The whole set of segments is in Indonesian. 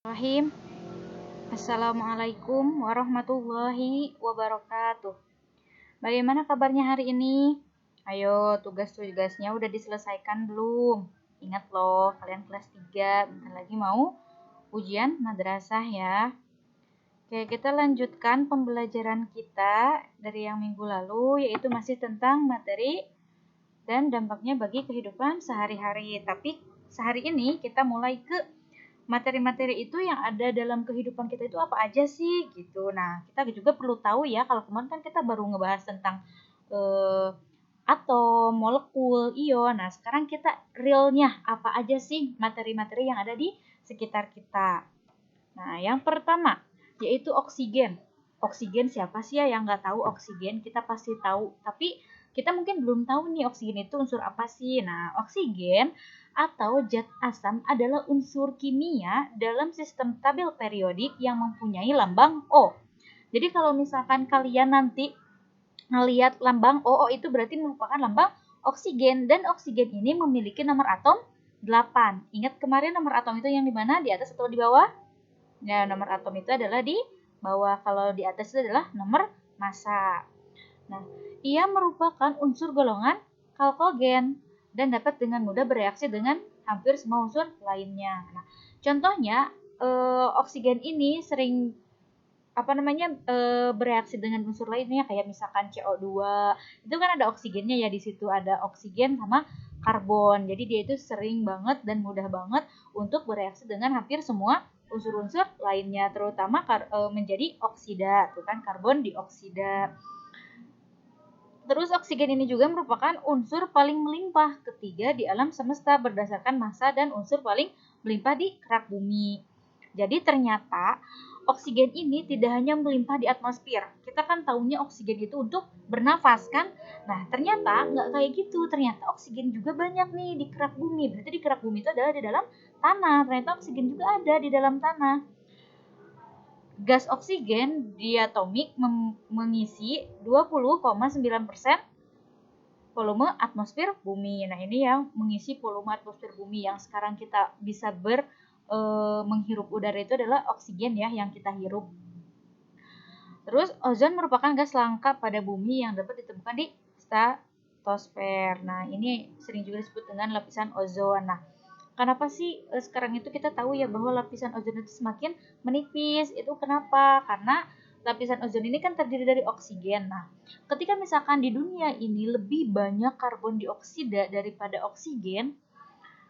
Bismillahirrahmanirrahim. Assalamualaikum warahmatullahi wabarakatuh. Bagaimana kabarnya hari ini? Ayo, tugas-tugasnya udah diselesaikan belum? Ingat loh, kalian kelas 3, bentar lagi mau ujian madrasah ya. Oke, kita lanjutkan pembelajaran kita dari yang minggu lalu, yaitu masih tentang materi dan dampaknya bagi kehidupan sehari-hari. Tapi sehari ini kita mulai ke materi-materi itu yang ada dalam kehidupan kita itu apa aja sih gitu. Nah, kita juga perlu tahu ya, kalau kemarin kan kita baru ngebahas tentang atom, molekul, ion. Nah, sekarang kita realnya apa aja sih materi-materi yang ada di sekitar kita. Nah, yang pertama yaitu oksigen. Oksigen siapa sih ya yang nggak tahu oksigen? Kita pasti tahu, tapi kita mungkin belum tahu nih oksigen itu unsur apa sih. Nah, oksigen atau zat asam adalah unsur kimia dalam sistem tabel periodik yang mempunyai lambang O. Jadi kalau misalkan kalian nanti ngelihat lambang O itu berarti merupakan lambang oksigen, dan oksigen ini memiliki nomor atom 8. Ingat kemarin nomor atom itu yang di mana? Di atas atau di bawah? Nah, nomor atom itu adalah di bawah. Kalau di atas itu adalah nomor massa. Nah, ia merupakan unsur golongan kalkogen dan dapat dengan mudah bereaksi dengan hampir semua unsur lainnya. Nah, contohnya oksigen ini sering bereaksi dengan unsur lainnya kayak misalkan CO2. Itu kan ada oksigennya ya, di situ ada oksigen sama karbon. Jadi dia itu sering banget dan mudah banget untuk bereaksi dengan hampir semua unsur-unsur lainnya, terutama menjadi oksida, tuh kan karbon dioksida. Terus oksigen ini juga merupakan unsur paling melimpah ketiga di alam semesta berdasarkan massa dan unsur paling melimpah di kerak bumi. Jadi ternyata oksigen ini tidak hanya melimpah di atmosfer. Kita kan taunya oksigen itu untuk bernafas kan? Nah, ternyata nggak kayak gitu. Ternyata oksigen juga banyak nih di kerak bumi. Berarti di kerak bumi itu adalah di dalam tanah. Ternyata oksigen juga ada di dalam tanah. Gas oksigen diatomik mengisi 20,9% volume atmosfer bumi. Nah, ini yang mengisi volume atmosfer bumi yang sekarang kita bisa menghirup udara itu adalah oksigen ya yang kita hirup. Terus ozon merupakan gas langka pada bumi yang dapat ditemukan di stratosfer. Nah, ini sering juga disebut dengan lapisan ozon. Nah, kenapa sih sekarang itu kita tahu ya bahwa lapisan ozon itu semakin menipis? Itu kenapa? Karena lapisan ozon ini kan terdiri dari oksigen. Nah, ketika misalkan di dunia ini lebih banyak karbon dioksida daripada oksigen,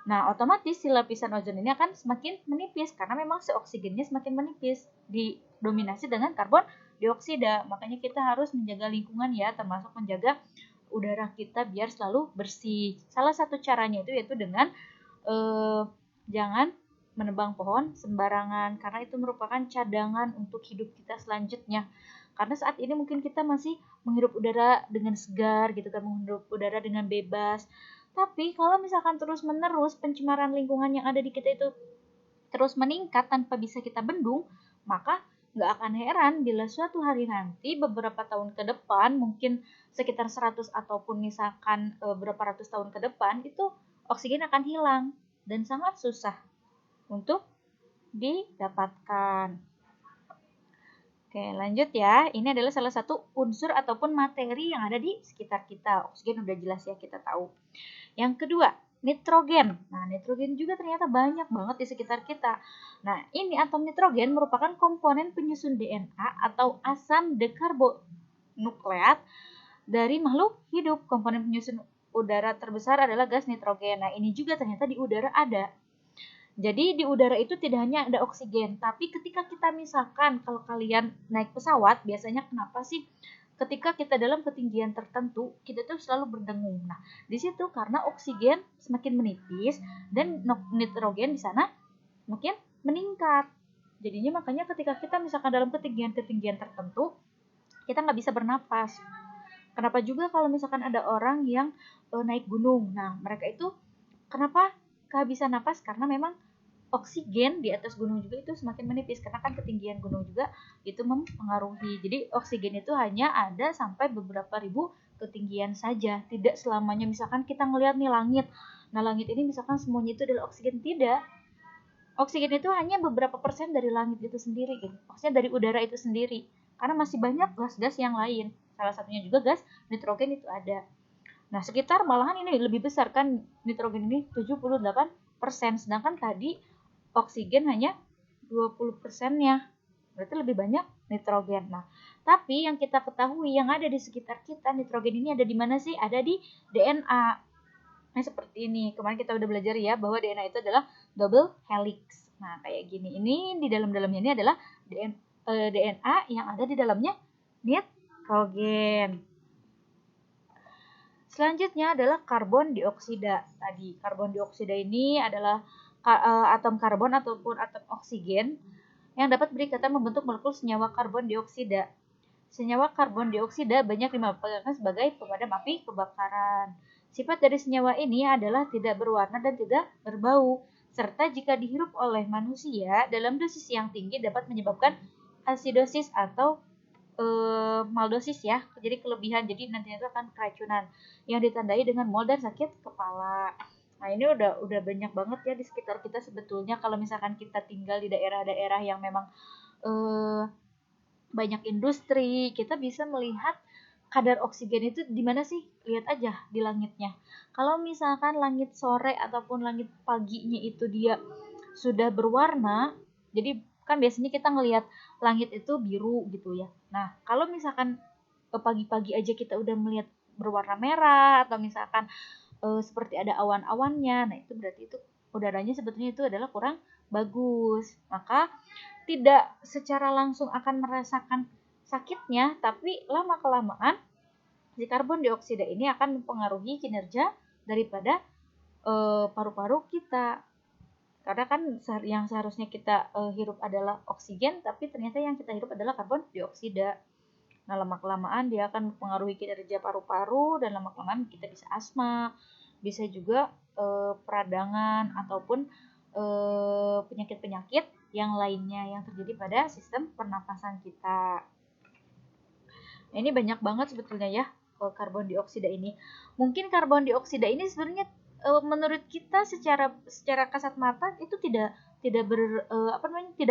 nah otomatis si lapisan ozon ini akan semakin menipis karena memang si oksigennya semakin menipis, didominasi dengan karbon dioksida. Makanya kita harus menjaga lingkungan ya, termasuk menjaga udara kita biar selalu bersih. Salah satu caranya itu yaitu dengan jangan menebang pohon sembarangan, karena itu merupakan cadangan untuk hidup kita selanjutnya. Karena saat ini mungkin kita masih menghirup udara dengan segar gitu kan, menghirup udara dengan bebas. Tapi kalau misalkan terus-menerus pencemaran lingkungan yang ada di kita itu terus meningkat tanpa bisa kita bendung, maka nggak akan heran bila suatu hari nanti beberapa tahun ke depan, mungkin sekitar 100 ataupun misalkan berapa ratus tahun ke depan, itu oksigen akan hilang dan sangat susah untuk didapatkan. Oke, lanjut ya. Ini adalah salah satu unsur ataupun materi yang ada di sekitar kita. Oksigen udah jelas ya, kita tahu. Yang kedua, nitrogen. Nah, nitrogen juga ternyata banyak banget di sekitar kita. Nah, ini atom nitrogen merupakan komponen penyusun DNA atau asam dekarbonukleat dari makhluk hidup. Komponen penyusun udara terbesar adalah gas nitrogen. Nah, ini juga ternyata di udara ada. Jadi di udara itu tidak hanya ada oksigen, tapi ketika kita misalkan kalau kalian naik pesawat, biasanya kenapa sih ketika kita dalam ketinggian tertentu, kita tuh selalu berdengung. Nah, di situ karena oksigen semakin menipis dan nitrogen di sana makin meningkat. Jadinya makanya ketika kita misalkan dalam ketinggian tertentu, kita nggak bisa bernapas. Kenapa juga kalau misalkan ada orang yang naik gunung, nah mereka itu kenapa kehabisan napas? Karena memang oksigen di atas gunung juga itu semakin menipis karena kan ketinggian gunung juga itu mempengaruhi. Jadi oksigen itu hanya ada sampai beberapa ribu ketinggian saja, tidak selamanya. Misalkan kita ngelihat nih langit, nah langit ini misalkan semuanya itu adalah oksigen, tidak. Oksigen itu hanya beberapa persen dari langit itu sendiri gitu. Maksudnya dari udara itu sendiri. Karena masih banyak gas-gas yang lain. Salah satunya juga gas nitrogen itu ada. Nah, sekitar malahan ini lebih besar kan, nitrogen ini 78%, sedangkan tadi oksigen hanya 20%-nya. Berarti lebih banyak nitrogen. Nah, tapi yang kita ketahui yang ada di sekitar kita, nitrogen ini ada di mana sih? Ada di DNA. Nah, seperti ini. Kemarin kita udah belajar ya bahwa DNA itu adalah double helix. Nah, kayak gini. Ini di dalam-dalamnya ini adalah DNA yang ada di dalamnya nitrogen. Selanjutnya adalah karbon dioksida. Tadi karbon dioksida ini adalah atom karbon ataupun atom oksigen yang dapat berikatan membentuk molekul senyawa karbon dioksida. Senyawa karbon dioksida banyak dimanfaatkan sebagai pemadam api kebakaran. Sifat dari senyawa ini adalah tidak berwarna dan tidak berbau, serta jika dihirup oleh manusia dalam dosis yang tinggi dapat menyebabkan asidosis atau maldosis ya, jadi kelebihan, jadi nantinya itu akan keracunan yang ditandai dengan mual dan sakit kepala. Nah, ini udah banyak banget ya di sekitar kita sebetulnya kalau misalkan kita tinggal di daerah-daerah yang memang banyak industri, kita bisa melihat kadar oksigen itu di mana sih? Lihat aja di langitnya. Kalau misalkan langit sore ataupun langit paginya itu dia sudah berwarna, jadi kan biasanya kita ngelihat langit itu biru gitu ya. Nah, kalau misalkan pagi-pagi aja kita udah melihat berwarna merah atau misalkan seperti ada awan-awannya, nah itu berarti itu udaranya sebetulnya itu adalah kurang bagus. Maka tidak secara langsung akan merasakan sakitnya, tapi lama-kelamaan si karbon dioksida ini akan mempengaruhi kinerja daripada paru-paru kita. Karena kan yang seharusnya kita hirup adalah oksigen, tapi ternyata yang kita hirup adalah karbon dioksida. Nah, lama-kelamaan dia akan mempengaruhi kinerja paru-paru dan lama-kelamaan kita bisa asma, bisa juga peradangan ataupun penyakit-penyakit yang lainnya yang terjadi pada sistem pernapasan kita. Nah, ini banyak banget sebetulnya ya karbon dioksida ini. Mungkin karbon dioksida ini sebenarnya menurut kita secara kasat mata itu tidak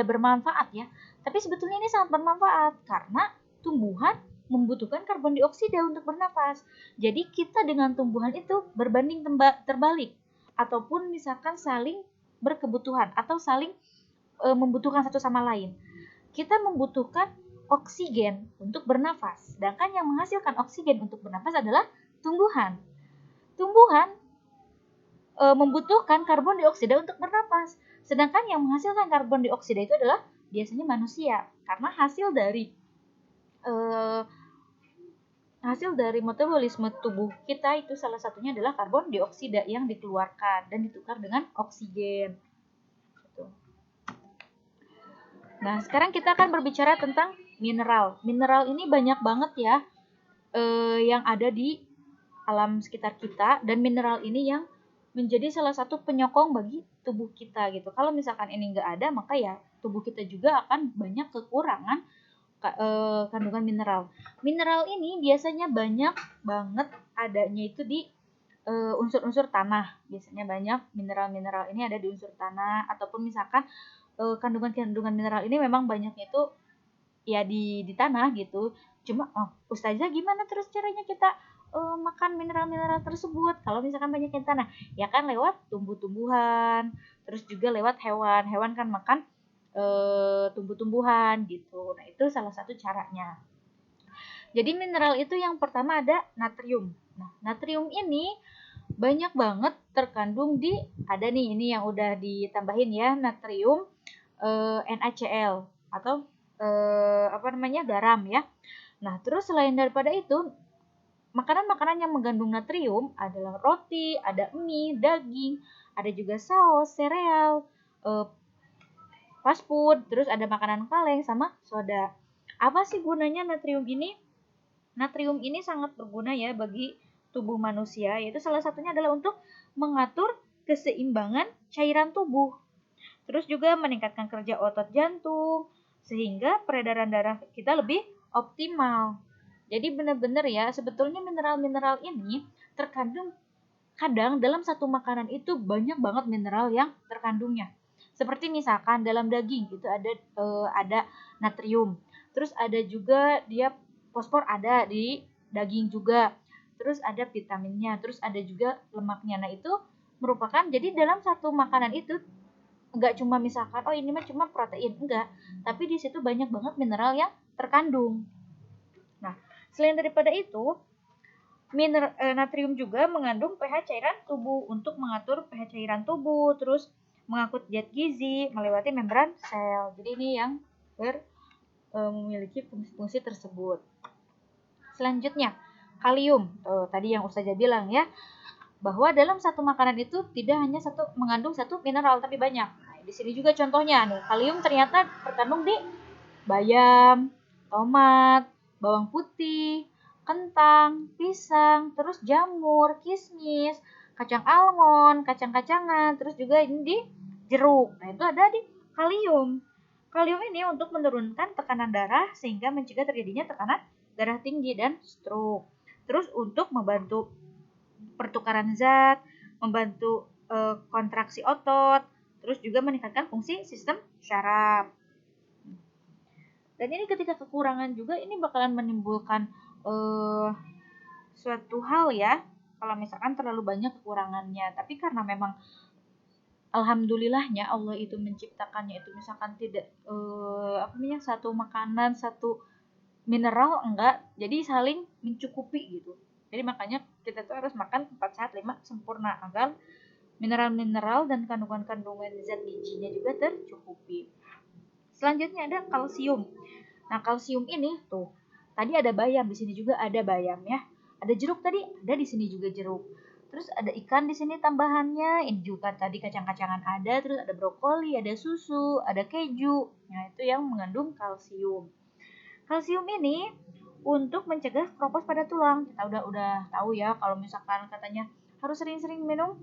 bermanfaat ya. Tapi sebetulnya ini sangat bermanfaat karena tumbuhan membutuhkan karbon dioksida untuk bernapas. Jadi kita dengan tumbuhan itu berbanding terbalik ataupun misalkan saling berkebutuhan atau saling membutuhkan satu sama lain. Kita membutuhkan oksigen untuk bernafas, sedangkan yang menghasilkan oksigen untuk bernafas adalah tumbuhan. Tumbuhan membutuhkan karbon dioksida untuk bernafas, sedangkan yang menghasilkan karbon dioksida itu adalah biasanya manusia, karena hasil dari metabolisme tubuh kita itu salah satunya adalah karbon dioksida yang dikeluarkan dan ditukar dengan oksigen. Nah, sekarang kita akan berbicara tentang mineral. Mineral ini banyak banget ya yang ada di alam sekitar kita, dan mineral ini yang menjadi salah satu penyokong bagi tubuh kita gitu. Kalau misalkan ini nggak ada, maka ya tubuh kita juga akan banyak kekurangan kandungan mineral. Mineral ini biasanya banyak banget adanya itu di unsur-unsur tanah. Biasanya banyak mineral-mineral ini ada di unsur tanah, ataupun misalkan kandungan-kandungan mineral ini memang banyaknya itu ya di tanah gitu. Cuma Ustazah gimana terus caranya kita makan mineral-mineral tersebut kalau misalkan banyak di tanah? Ya kan lewat tumbuh-tumbuhan, terus juga lewat hewan. Hewan kan makan tumbuh-tumbuhan gitu. Nah, itu salah satu caranya. Jadi mineral itu yang pertama ada natrium. Nah, natrium ini banyak banget terkandung di, ada nih ini yang udah ditambahin ya, natrium NaCl atau garam ya. Nah, terus selain daripada itu, makanan-makanan yang mengandung natrium adalah roti, ada mie, daging, ada juga saus, sereal, fast food, terus ada makanan kaleng sama soda. Apa sih gunanya natrium ini? Natrium ini sangat berguna ya bagi tubuh manusia, yaitu salah satunya adalah untuk mengatur keseimbangan cairan tubuh. Terus juga meningkatkan kerja otot jantung, sehingga peredaran darah kita lebih optimal. Jadi benar-benar ya, sebetulnya mineral-mineral ini terkandung kadang dalam satu makanan itu banyak banget mineral yang terkandungnya. Seperti misalkan dalam daging itu ada natrium. Terus ada juga dia fosfor ada di daging juga. Terus ada vitaminnya, terus ada juga lemaknya. Nah, itu merupakan jadi dalam satu makanan itu enggak cuma misalkan oh ini mah cuma protein, enggak. Tapi di situ banyak banget mineral yang terkandung. Nah, selain daripada itu, natrium juga mengandung pH cairan tubuh untuk mengatur pH cairan tubuh, terus mengangkut zat gizi melewati membran sel. Jadi ini yang memiliki fungsi-fungsi tersebut. Selanjutnya, kalium. Tadi yang Ustazah bilang ya, bahwa dalam satu makanan itu tidak hanya mengandung satu mineral tapi banyak. Nah, di sini juga contohnya nih, kalium ternyata terkandung di bayam, tomat, bawang putih, kentang, pisang, terus jamur, kismis, kacang almond, kacang-kacangan, terus juga ini di jeruk. Nah, itu ada di kalium. Kalium ini untuk menurunkan tekanan darah sehingga mencegah terjadinya tekanan darah tinggi dan stroke. Terus untuk membantu pertukaran zat, membantu kontraksi otot, terus juga meningkatkan fungsi sistem syaraf. Dan ini ketika kekurangan juga ini bakalan menimbulkan suatu hal ya, kalau misalkan terlalu banyak kekurangannya. Tapi karena memang alhamdulillahnya Allah itu menciptakannya itu misalkan tidak satu makanan, satu mineral enggak, jadi saling mencukupi gitu. Jadi makanya kita tuh harus makan 4 sehat 5 sempurna agar mineral-mineral dan kandungan-kandungan zat gizinya juga tercukupi. Selanjutnya ada kalsium. Nah, kalsium ini tuh tadi ada bayam, di sini juga ada bayam ya. Ada jeruk tadi, ada di sini juga jeruk. Terus ada ikan di sini tambahannya. Ini juga tadi kacang-kacangan ada, terus ada brokoli, ada susu, ada keju. Nah, itu yang mengandung kalsium. Kalsium ini untuk mencegah keropos pada tulang. Kita udah tahu ya kalau misalkan katanya harus sering-sering minum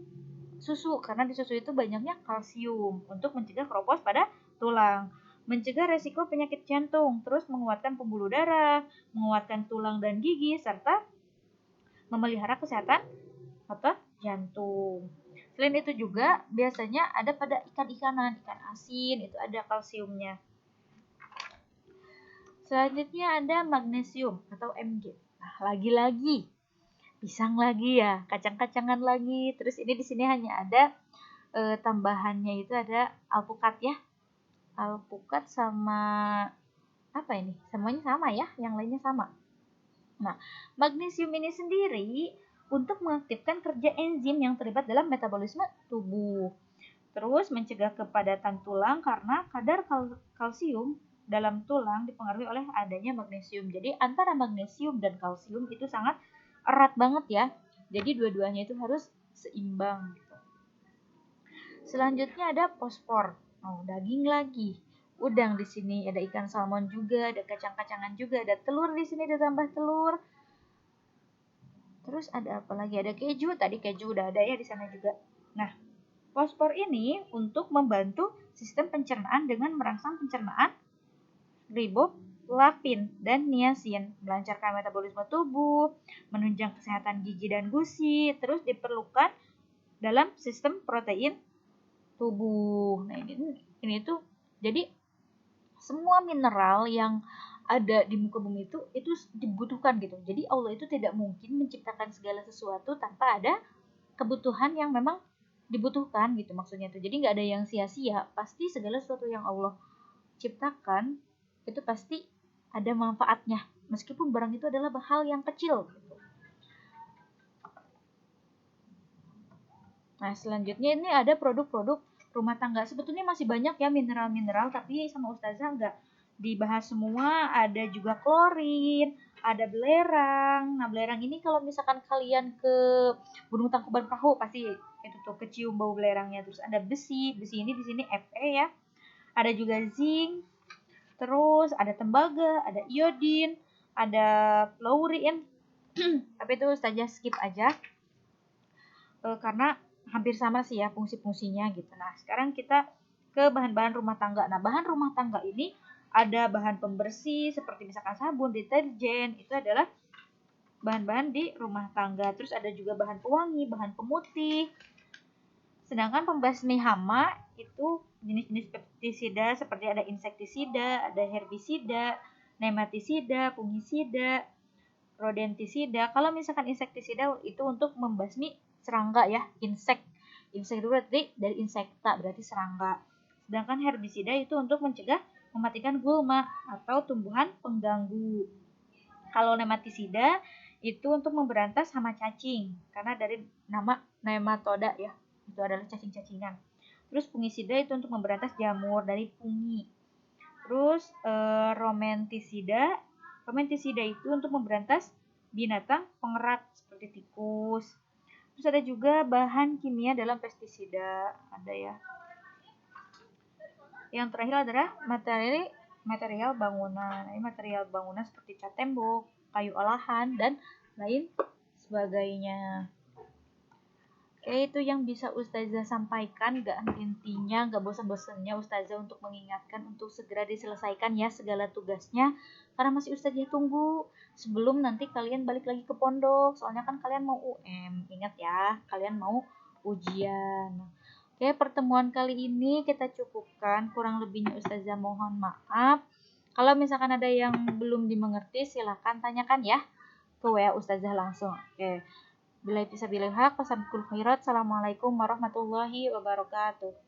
susu karena di susu itu banyaknya kalsium untuk mencegah keropos pada tulang, mencegah resiko penyakit jantung, terus menguatkan pembuluh darah, menguatkan tulang dan gigi serta memelihara kesehatan otot jantung. Selain itu juga biasanya ada pada ikan-ikanan, ikan asin itu ada kalsiumnya. Selanjutnya ada magnesium atau Mg. Nah, lagi-lagi pisang lagi ya, kacang-kacangan lagi. Terus ini di sini hanya ada tambahannya itu ada alpukat ya. Alpukat sama apa ini? Semuanya sama ya, yang lainnya sama. Nah, magnesium ini sendiri untuk mengaktifkan kerja enzim yang terlibat dalam metabolisme tubuh. Terus mencegah kepadatan tulang karena kadar kalsium dalam tulang dipengaruhi oleh adanya magnesium. Jadi antara magnesium dan kalsium itu sangat erat banget ya. Jadi dua-duanya itu harus seimbang gitu. Selanjutnya ada fosfor. Oh, daging lagi. Udang di sini, ada ikan salmon juga, ada kacang-kacangan juga, ada telur di sini ditambah telur. Terus ada apa lagi? Ada keju. Tadi keju udah ada ya di sana juga. Nah, fosfor ini untuk membantu sistem pencernaan dengan merangsang pencernaan riboflavin dan niacin, melancarkan metabolisme tubuh, menunjang kesehatan gigi dan gusi, terus diperlukan dalam sistem protein tubuh. Nah, ini tuh jadi semua mineral yang ada di muka bumi itu dibutuhkan gitu. Jadi Allah itu tidak mungkin menciptakan segala sesuatu tanpa ada kebutuhan yang memang dibutuhkan gitu maksudnya itu. Jadi nggak ada yang sia-sia. Pasti segala sesuatu yang Allah ciptakan itu pasti ada manfaatnya. Meskipun barang itu adalah hal yang kecil gitu. Nah, selanjutnya ini ada produk-produk rumah tangga. Sebetulnya masih banyak ya mineral-mineral, tapi sama Ustazah nggak dibahas semua. Ada juga klorin, ada belerang. Nah, belerang ini kalau misalkan kalian ke Gunung Tangkuban Perahu pasti itu tuh kecium bau belerangnya. Terus ada besi ini di sini Fe ya. Ada juga zinc. Terus ada tembaga, ada iodin, ada fluorine. Tapi itu Ustazah skip aja. Karena hampir sama sih ya fungsi-fungsinya gitu. Nah, sekarang kita ke bahan-bahan rumah tangga. Nah, bahan rumah tangga ini ada bahan pembersih seperti misalkan sabun, deterjen, itu adalah bahan-bahan di rumah tangga. Terus ada juga bahan pewangi, bahan pemutih. Sedangkan pembasmi hama itu jenis-jenis pestisida seperti ada insektisida, ada herbisida, nematisida, fungisida, rodentisida. Kalau misalkan insektisida itu untuk membasmi serangga ya, insek itu berarti dari insekta, berarti serangga. Sedangkan herbisida itu untuk mencegah mematikan gulma atau tumbuhan pengganggu. Kalau nematisida itu untuk memberantas hama cacing, karena dari nama nematoda ya, itu adalah cacing-cacingan. Terus fungisida itu untuk memberantas jamur dari fungi. Terus romentisida itu untuk memberantas binatang pengerat seperti tikus. Terus ada juga bahan kimia dalam pestisida, ada ya. Yang terakhir adalah material bangunan. Ini material bangunan seperti cat tembok, kayu olahan, dan lain sebagainya. Oke, itu yang bisa Ustazah sampaikan. Gak henti-hentinya, gak bosan-bosannya Ustazah untuk mengingatkan untuk segera diselesaikan ya segala tugasnya. Karena masih Ustazah tunggu sebelum nanti kalian balik lagi ke pondok. Soalnya kan kalian mau UM. Ingat ya, kalian mau ujian. Oke, pertemuan kali ini kita cukupkan. Kurang lebihnya Ustazah mohon maaf. Kalau misalkan ada yang belum dimengerti, silakan tanyakan ya ke WA Ustazah langsung. Oke. Bila bisa bilal haq, wassalamualaikum warahmatullahi wabarakatuh.